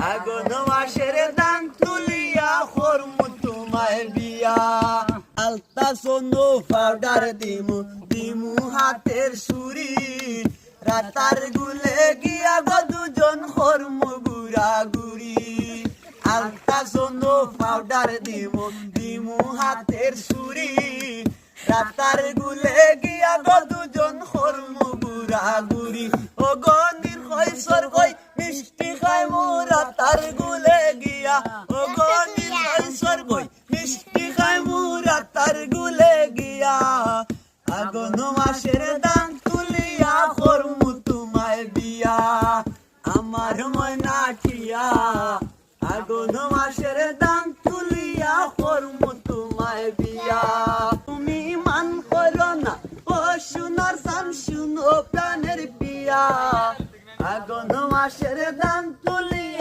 আগুন মাসের দান তুলিয়া করমু তোমায় বিয়া আলতা সোনো পাউডার দিমু দিমু হাতের সুরি রাতার গুলে গিয়া গো দুজন করমু গুড়া গুড়ি আলতা সোনো পাউডার দিমু দিমু হাতের সুরি রাতার গুলে গিয়া গো দুজন করমু গুড়া গুড়ি ও গন্দির কইসর কই মিষ্টি খাই মোরা তার গুলে গিয়া ও গন্দির কইসর কই মিষ্টি খাই মোরা তার গুলে গিয়া আগুন মাসের দান তুলিয়া করমু তোমায় বিয়া আমার ময়না ঠিয়া আগুন মাসের দান তুলিয়া করমু তোমায় বিয়া তুমি মান করো না ও সোনার সান শুনো প্রাণের পিয়া আগুন মাসের দান তুলিয়া